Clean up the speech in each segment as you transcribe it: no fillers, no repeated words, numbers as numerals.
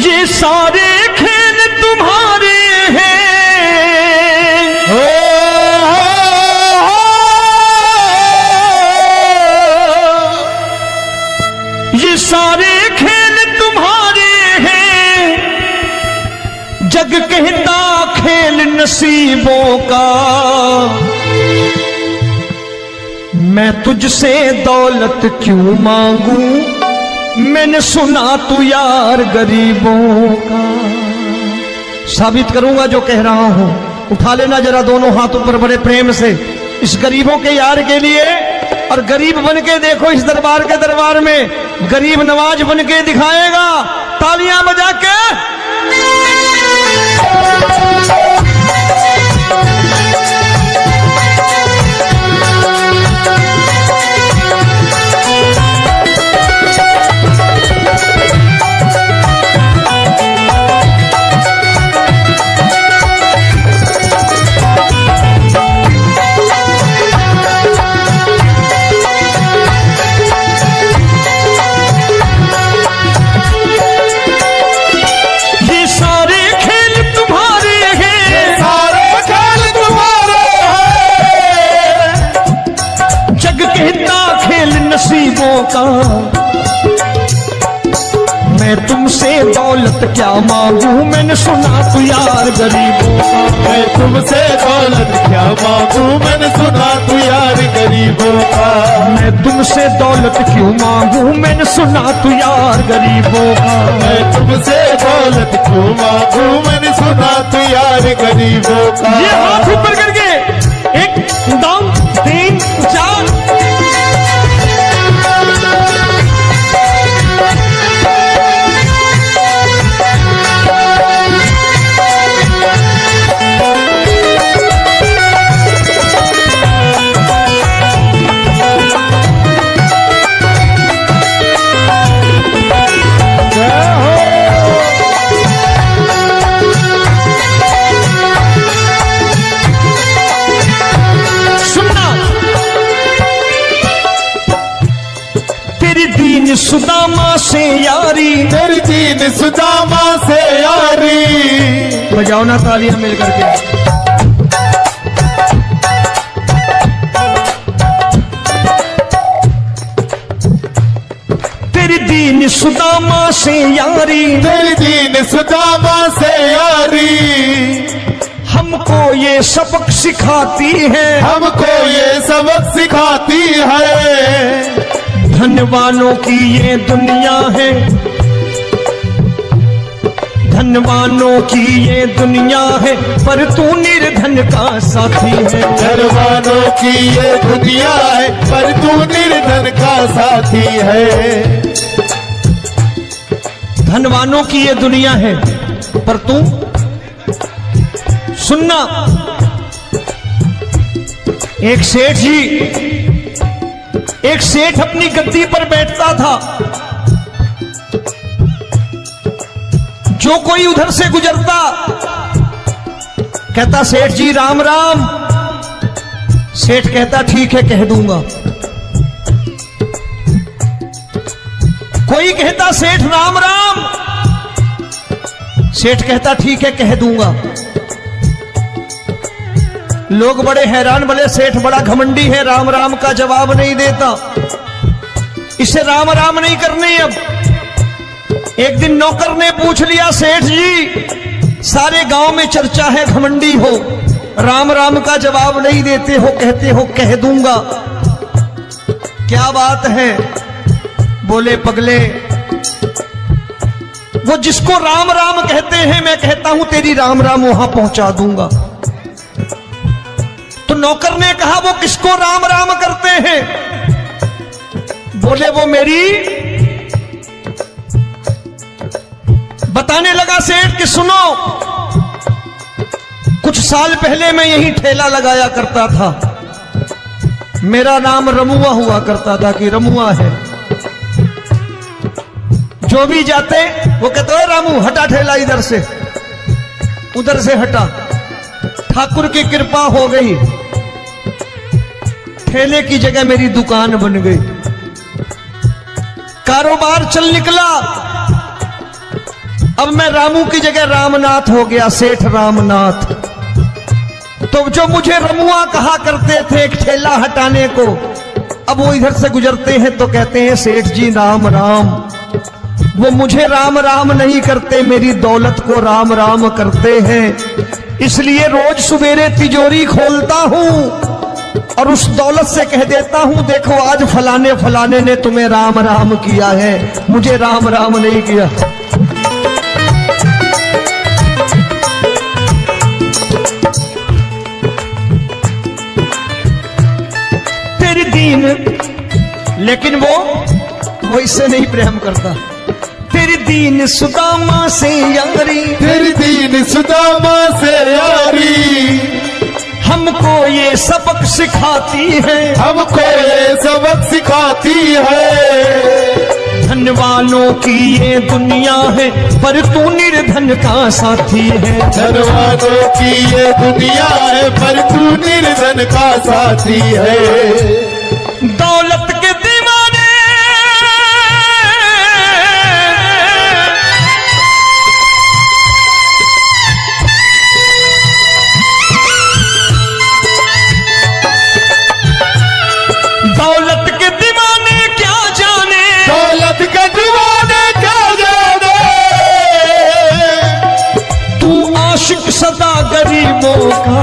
ये सारे खेल तुम्हारे हैं, ये सारे खेल तुम्हारे हैं, जग कहता खेल नसीबों का। मैं तुझसे दौलत क्यों मांगू, मैंने सुना तू यार गरीबों का। साबित करूंगा जो कह रहा हूं। उठा लेना जरा दोनों हाथ ऊपर बड़े प्रेम से इस गरीबों के यार के लिए, और गरीब बन के देखो इस दरबार में गरीब नवाज बन के दिखाएगा, तालियां बजा के। नसीबों का मैं तुमसे दौलत क्या मांगू, मैंने सुना तू यार गरीबों का। मैं तुमसे दौलत क्या मांगू, मैंने सुना तू यार गरीबों का। मैं तुमसे दौलत क्यों मांगू, मैंने सुना तू यार गरीबों का। मैं तुमसे दौलत क्यों मांगू, मैंने सुना तू यार गरीबों का। ये हाथ ऊपर करके 1 2 3 4 सुदामा से यारी, तेरी दीन सुदामा से यारी। बजाओ ना तालियां मिल करके। तेरी दीन सुदामा से यारी, तेरी दीन सुदामा से यारी। हमको ये सबक सिखाती है, हमको ये सबक सिखाती है। धनवानों की ये दुनिया है, धनवानों की ये दुनिया है, पर तू निर्धन का साथी है। धनवानों की ये दुनिया है, पर तू निर्धन का साथी है। धनवानों की ये दुनिया है, पर तू सुनना। एक सेठ अपनी गद्दी पर बैठता था। जो कोई उधर से गुजरता कहता सेठ जी राम राम। सेठ कहता ठीक है कह दूंगा। कोई कहता सेठ राम राम। सेठ कहता ठीक है कह दूंगा। लोग बड़े हैरान, बोले सेठ बड़ा घमंडी है, राम राम का जवाब नहीं देता, इसे राम राम नहीं करने। अब एक दिन नौकर ने पूछ लिया सेठ जी सारे गांव में चर्चा है घमंडी हो, राम राम का जवाब नहीं देते हो, कहते हो कह दूंगा, क्या बात है? बोले पगले वो जिसको राम राम कहते हैं मैं कहता हूं तेरी राम राम वहां पहुंचा दूंगा। तो नौकर ने कहा वो किसको राम राम करते हैं? बोले वो मेरी। बताने लगा सेठ कि सुनो, कुछ साल पहले मैं यही ठेला लगाया करता था, मेरा नाम रमुआ हुआ करता था कि रमुआ है। जो भी जाते वो कहते हैं रामू हटा ठेला इधर से, उधर से हटा। ठाकुर की कृपा हो गई, ठेले की जगह मेरी दुकान बन गई, कारोबार चल निकला। अब मैं रामू की जगह रामनाथ हो गया, सेठ रामनाथ। तो जो मुझे रमुआ कहा करते थे एक ठेला हटाने को, अब वो इधर से गुजरते हैं तो कहते हैं सेठ जी राम राम। वो मुझे राम राम नहीं करते, मेरी दौलत को राम राम करते हैं। इसलिए रोज सवेरे तिजोरी खोलता हूं और उस दौलत से कह देता हूं, देखो आज फलाने फलाने ने तुम्हें राम राम किया है, मुझे राम राम नहीं किया। तेरी दीन, लेकिन वो इससे नहीं प्रेम करता। तेरी दीन सुदामा से यारी, तेरी दीन सुदामा से यारी, हमको ये सबक सिखाती है, हमको ये सबक सिखाती है। धन वालों की ये दुनिया है, पर तू निर्धन का साथी है। धन वालों की ये दुनिया है, पर तू निर्धन का साथी है। दौलत के दीवाने दौलत के दीवाने क्या जाने, दौलत के दीवाने क्या जाने। तू आशिक सदा गरीबों का।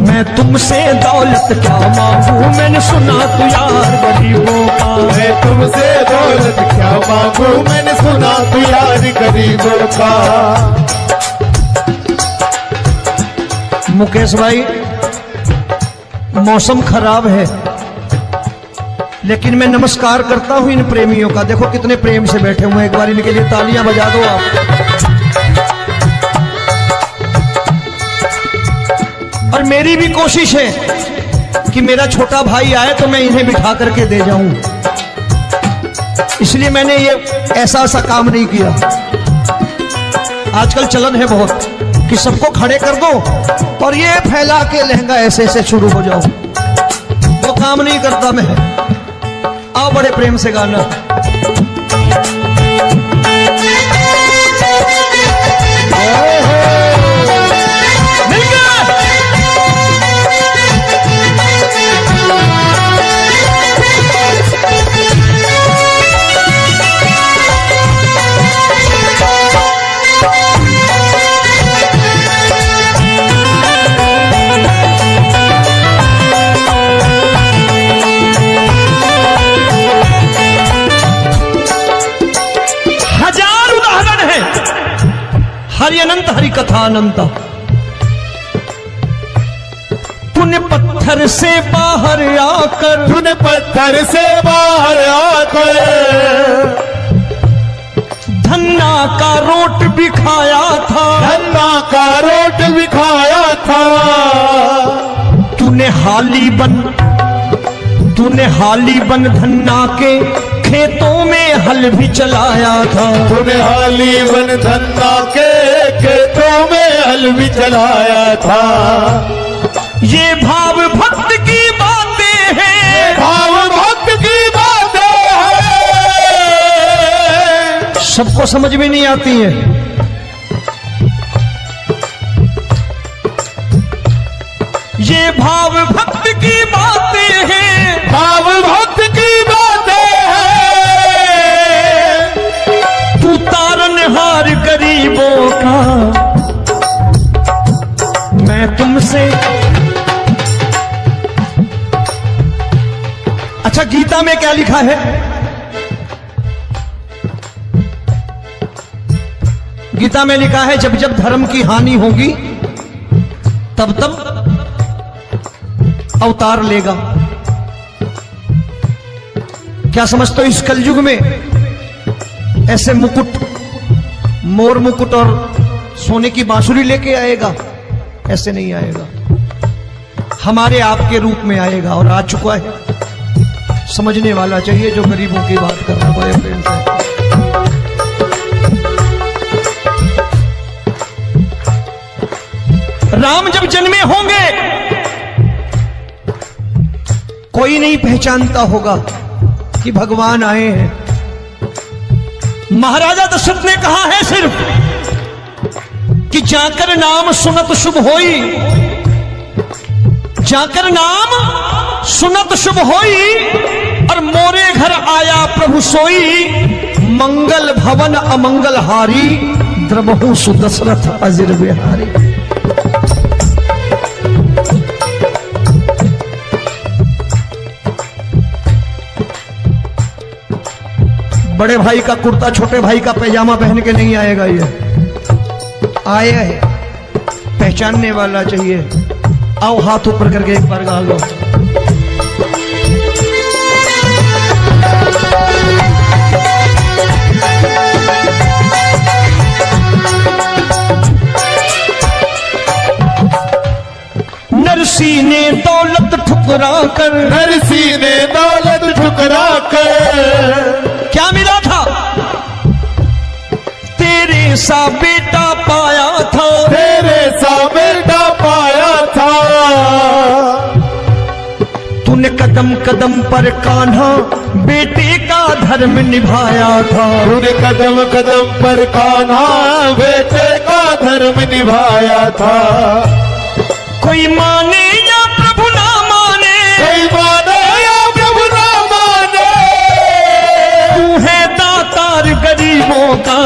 मैं तुमसे दौलत क्या मांगू, मैंने सुना तू यार गरीबों का। मैं तुमसे दौलत क्या मांगू, मैंने सुना तू यार गरीबों का। मुकेश भाई, मौसम खराब है, लेकिन मैं नमस्कार करता हूं इन प्रेमियों का। देखो कितने प्रेम से बैठे हुए हैं, एक बार इनके लिए तालियां बजा दो आप। और मेरी भी कोशिश है कि मेरा छोटा भाई आए तो मैं इन्हें बिठा करके दे जाऊं, इसलिए मैंने ये ऐसा काम नहीं किया। आजकल चलन है बहुत कि सबको खड़े कर दो और ये फैला के लहंगा ऐसे ऐसे शुरू हो जाओ, वो काम नहीं करता मैं। आओ बड़े प्रेम से गाना। हरि अनंत हरि कथा अनंत। तूने पत्थर से बाहर आकर, तूने पत्थर से बाहर आकर धन्ना का रोट भी खाया था, धन्ना का रोट भी खाया था। तूने हाली बन धन्ना के खेतों में हल भी चलाया था। तूने हाली बन धन्ना के खेतों में हल भी चलाया था। ये भाव भक्त की बातें हैं, भाव भक्त की बातें हैं। सबको समझ में नहीं आती है। ये भाव भक्त की बातें हैं, भाव भक्त की बातें हैं। तू तारनहार गरीबों का, मैं तुमसे। अच्छा, गीता में क्या लिखा है? गीता में लिखा है जब जब धर्म की हानि होगी तब तब अवतार लेगा। क्या समझते हो इस कलयुग में ऐसे मुकुट, मोर मुकुट और सोने की बांसुरी लेके आएगा? ऐसे नहीं आएगा, हमारे आपके रूप में आएगा और आ चुका है। समझने वाला चाहिए जो गरीबों की बात कर रहा है बड़े प्रेम से। राम जब जन्मे होंगे कोई नहीं पहचानता होगा, कि भगवान आए हैं। महाराजा दशरथ ने कहा है सिर्फ कि जाकर नाम सुनत शुभ होई, जाकर नाम सुनत शुभ होई, और मोरे घर आया प्रभु सोई, मंगल भवन अमंगल हारी, द्रबहु सुदशरथ अजिर बिहारी। बड़े भाई का कुर्ता छोटे भाई का पैजामा पहन के नहीं आएगा, ये आया है पहचानने वाला चाहिए। आओ हाथ ऊपर करके एक बार गा लो। नरसी ने दौलत ठुकरा कर, नरसी ने दौलत ठुकरा कर, क्या मिला था? तेरे सा बेटा पाया था, तेरे सा बेटा पाया था। तूने कदम कदम पर कान्हा बेटे का धर्म निभाया था, तूने कदम कदम पर कान्हा बेटे का धर्म निभाया था। कोई माने या प्रभु ना माने, कोई माने या प्रभु ना माने, तू है दातार गरीबों का।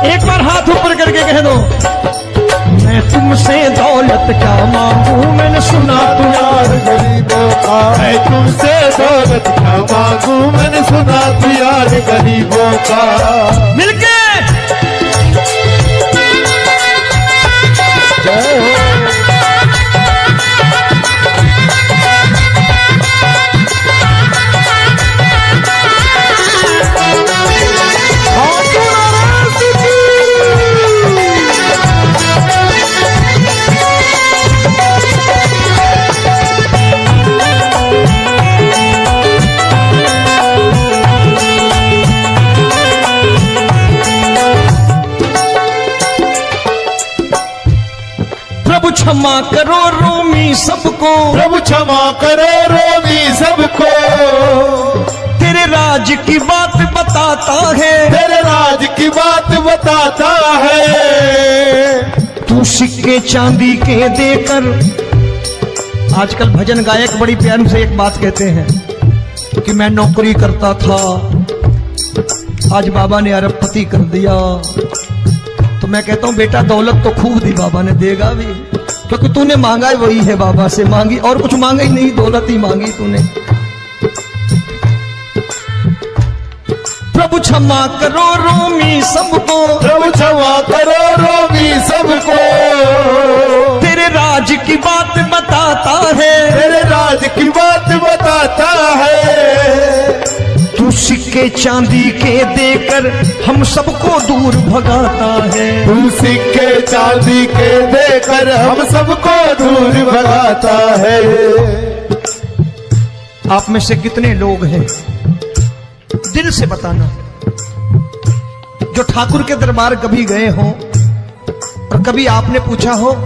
एक बार हाथ ऊपर करके कह दो, मैं तुमसे दौलत क्या मांगू, मैंने सुना तू यार गरीबों का। मैं तुमसे दौलत क्या मांगू, मैंने सुना तू यार गरीबों का। मिलके जय हो। क्षमा करो रोमी सबको, प्रभु क्षमा करो रोमी सबको। तेरे राज की बात बताता है, तेरे राज की बात बताता है। तू सिक्के चांदी के देकर, आजकल भजन गायक बड़ी प्यार से एक बात कहते हैं कि मैं नौकरी करता था, आज बाबा ने अरबपति कर दिया। तो मैं कहता हूं बेटा दौलत तो खूब दी बाबा ने, देगा भी, क्योंकि तूने मांगा ही वही है, बाबा से मांगी, और कुछ मांगा ही नहीं, दौलत ही मांगी तूने। प्रभु क्षमा करो रोमी सबको, प्रभु क्षमा करो रोमी सबको। तेरे राज की बात बताता है, तेरे राज की बात बताता है। तू सिक्के चांदी के देकर हम सबको दूर भगाता है, तू सिक्के चांदी के देकर हम सबको दूर भगाता है। आप में से कितने लोग हैं, दिल से बताना, जो ठाकुर के दरबार कभी गए हो और कभी आपने पूछा हो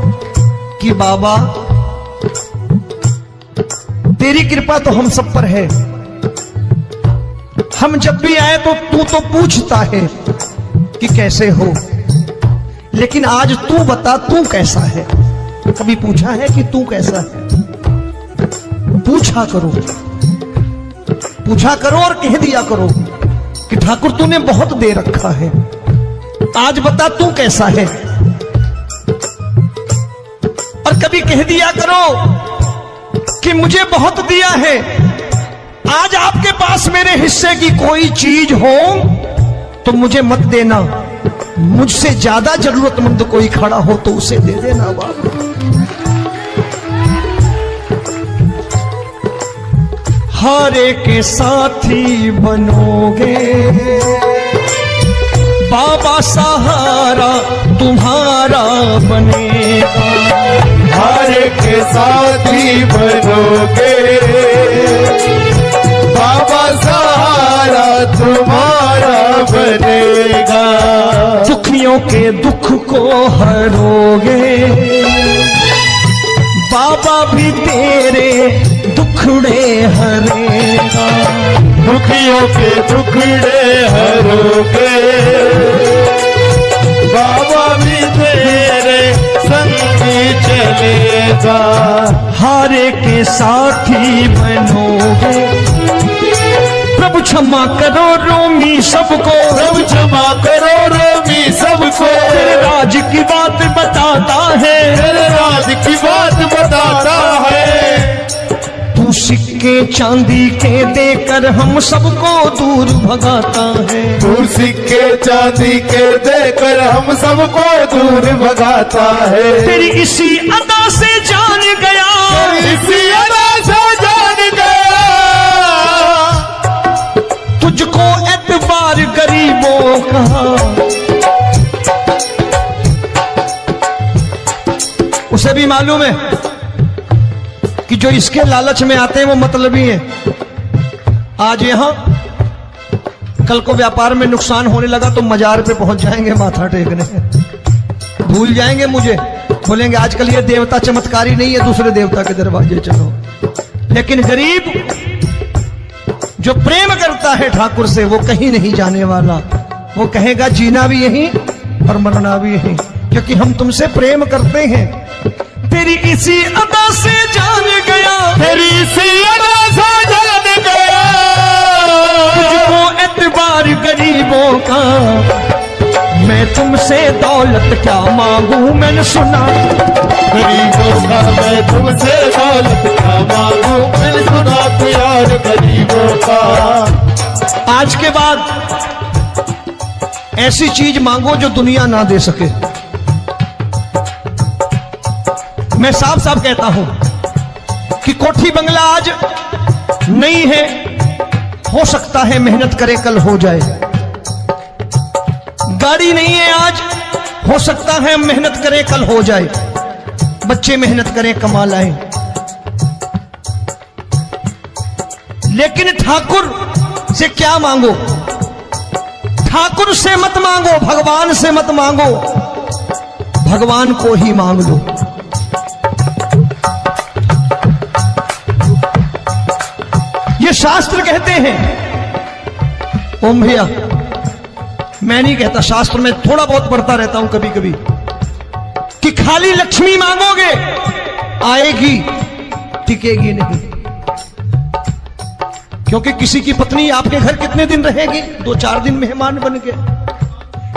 कि बाबा तेरी कृपा तो हम सब पर है, हम जब भी आए तो तू तो पूछता है कि कैसे हो, लेकिन आज तू बता तू कैसा है। कभी पूछा है कि तू कैसा है? पूछा करो, पूछा करो और कह दिया करो कि ठाकुर तूने बहुत दे रखा है, आज बता तू कैसा है। और कभी कह दिया करो कि मुझे बहुत दिया है, आज आपके पास मेरे हिस्से की कोई चीज हो तो मुझे मत देना, मुझसे ज्यादा जरूरतमंद कोई खड़ा हो तो उसे दे देना बाबा। हारे के साथी बनोगे बाबा, सहारा तुम्हारा बनेगा। हारे के साथी बनोगे बाबा, सहारा तुम्हारा बनेगा। दुखियों के दुख को हरोगे बाबा, भी तेरे दुखड़े हरेगा। दुखियों के टुकड़े हरोगे, बाबा भी तेरे संगी चलेगा, हारे के साथी बनोगे। प्रभु क्षमा करो रोमी सबको, प्रभु क्षमा करो रोमी सबको, तेरे राज की बात बताता है, तेरे राज की बात बताता है। तू सिक्के चांदी के देकर हम सबको दूर भगाता है, तू सिक्के चांदी के देकर हम सबको दूर भगाता है। तेरी इसी अदा से जान गया, तेरी इसी अदा से जान गया, तुझको एतबार गरीबों का। उसे भी मालूम है कि जो इसके लालच में आते हैं वो मतलबी हैं। आज यहां कल को व्यापार में नुकसान होने लगा तो मजार पे पहुंच जाएंगे माथा टेकने, भूल जाएंगे मुझे, बोलेंगे आजकल ये देवता चमत्कारी नहीं है, दूसरे देवता के दरवाजे चलो। लेकिन गरीब जो प्रेम करता है ठाकुर से वो कहीं नहीं जाने वाला, वो कहेगा जीना भी यहीं और मरना भी यहीं, क्योंकि हम तुमसे प्रेम करते हैं। तेरी इसी अदा से जान गया, तेरी इसी अदा से जान गया, तुझको एतबार गरीबों का। मैं तुमसे दौलत क्या मांगू, मैंने सुना गरीबों का मैं तुमसे दौलत क्या मांगू, मैंने सुना प्यार गरीबों का। आज के बाद ऐसी चीज मांगो जो दुनिया ना दे सके। मैं साफ साफ कहता हूं कि कोठी बंगला आज नहीं है, हो सकता है मेहनत करे कल हो जाए। गाड़ी नहीं है आज, हो सकता है मेहनत करें कल हो जाए। बच्चे मेहनत करें कमा लाएं, लेकिन ठाकुर से क्या मांगो? ठाकुर से मत मांगो, भगवान से मत मांगो, भगवान को ही मांग लो। ये शास्त्र कहते हैं, ओम भैया मैं नहीं कहता, शास्त्र में थोड़ा बहुत पढ़ता रहता हूं कभी कभी, कि खाली लक्ष्मी मांगोगे आएगी, टिकेगी नहीं। क्योंकि किसी की पत्नी आपके घर कितने दिन रहेगी? 2-4 दिन मेहमान बन के।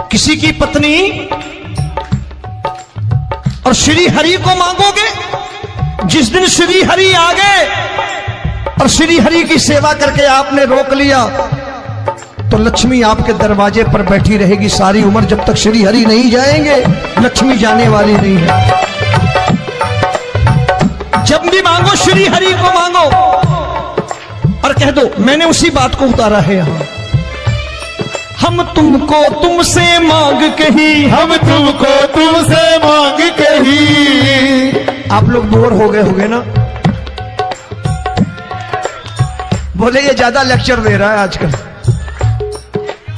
किसी की पत्नी और श्री हरि को मांगोगे, जिस दिन श्री हरि आ गए और श्री हरि की सेवा करके आपने रोक लिया तो लक्ष्मी आपके दरवाजे पर बैठी रहेगी सारी उम्र। जब तक श्री हरि नहीं जाएंगे लक्ष्मी जाने वाली नहीं है। जब भी मांगो श्री हरि को मांगो और कह दो मैंने उसी बात को उतारा है यहां। हम तुमको तुमसे मांग कही, हम तुमको तुमसे मांग कही। आप लोग बोर हो गए होंगे ना, बोले ये ज्यादा लेक्चर दे रहा है आजकल।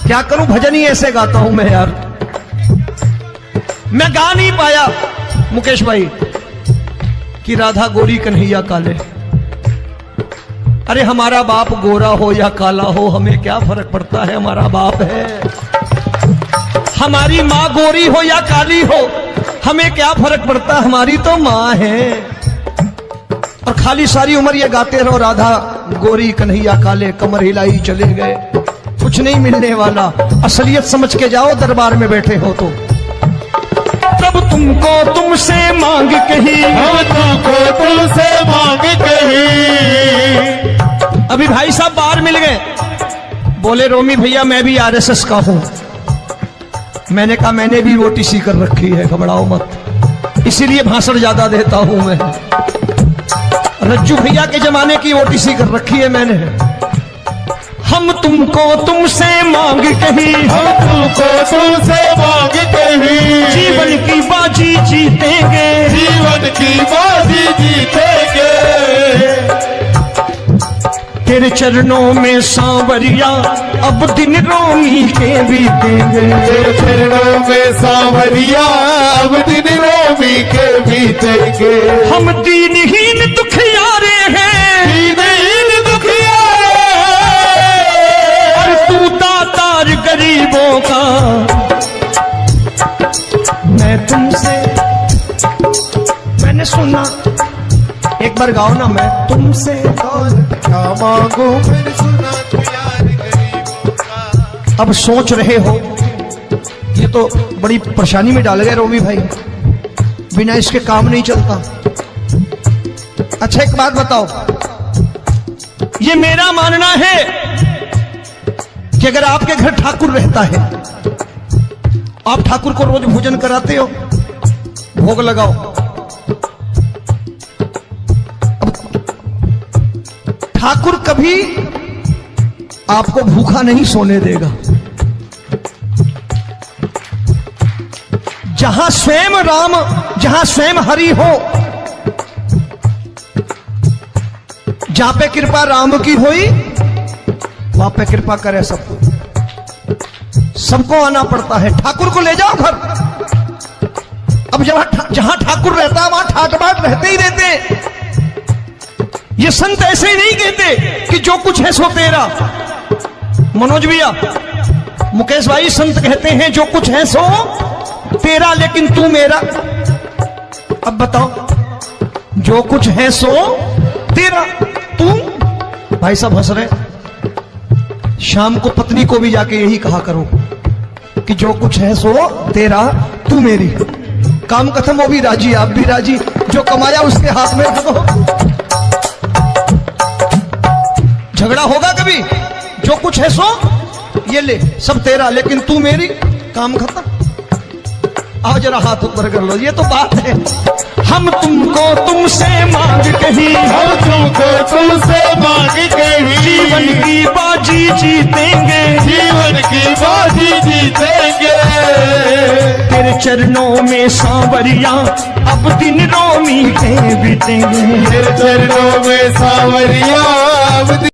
क्या करूं, भजन ही ऐसे गाता हूं मैं यार। मैं गा नहीं पाया मुकेश भाई कि राधा गोरी कन्हैया काले। अरे हमारा बाप गोरा हो या काला हो हमें क्या फर्क पड़ता है, हमारा बाप है। हमारी माँ गोरी हो या काली हो हमें क्या फर्क पड़ता, हमारी तो माँ है। और खाली सारी उम्र ये गाते रहो राधा गोरी कन्हैया काले, कमर हिलाई चले गए, कुछ नहीं मिलने वाला। असलियत समझ के जाओ दरबार में बैठे हो तो। तब तुमको तुमसे मांग कही, हम तुमको तुमसे मांग कही। अभी भाई साहब बाहर मिल गए, बोले रोमी भैया मैं भी आरएसएस का हूं। मैंने कहा मैंने भी ओटीसी कर रखी है, घबराओ मत, इसीलिए भाषण ज्यादा देता हूं मैं। रज्जू भैया के जमाने की ओटीसी कर रखी है मैंने। हम तुमको तुमसे मांग कही, हम तुमको तुमसे मांग कही। जीवन की बाजी जीतेंगे, जीवन की बाजी जीतेंगे। तेरे चरणों में सांवरिया अब दिन रोमी के बीतेंगे। तेरे चरणों में सांवरिया अब दिन रोमी के बीतेंगे। हम दीनहीन दुखियारे हैं, दीनहीन दुखियारे, स्वर गाओ ना, मैं तुमसे दौलत क्या मांगू, मैंने सुना तू यार गरीबों का। अब सोच रहे हो ये तो बड़ी परेशानी में डाल गए रोमी भाई, बिना इसके काम नहीं चलता। अच्छा एक बात बताओ, ये मेरा मानना है कि अगर आपके घर ठाकुर रहता है, आप ठाकुर को रोज भोजन कराते हो, भोग लगाओ, ठाकुर कभी आपको भूखा नहीं सोने देगा। जहां स्वयं राम, जहां स्वयं हरि हो, जहां पे कृपा राम की होई, वहां पे कृपा करे सबको। सबको आना पड़ता है, ठाकुर को ले जाओ घर। अब जहां ठाकुर रहता है वहां ठाट बाट रहते ही रहते। ये संत ऐसे ही नहीं कहते कि जो कुछ है सो तेरा। मनोज भैया, मुकेश भाई, संत कहते हैं जो कुछ है सो तेरा, लेकिन तू मेरा। अब बताओ, जो कुछ है सो तेरा, तू। भाई साहब हंस रहे। शाम को पत्नी को भी जाके यही कहा करो कि जो कुछ है सो तेरा, तू मेरी। काम खत्म, वो भी राजी, आप भी राजी। जो कमाया उसके हाथ में रखो। झगड़ा होगा कभी? जो कुछ है सो ये ले, सब तेरा, लेकिन तू मेरी। काम खत्म। आओ जरा हाथ ऊपर कर लो, ये तो बात है। हम तुमको तुमसे मांग कहीं, हम तुमको तुमसे मांग कहीं, जीवन की बाजी जीतेंगे, जीवन की बाजी जीतेंगे। तेरे चरणों में सांवरिया अब दिन रोमी के बीतेंगे। तेरे चरणों में सांवरिया अब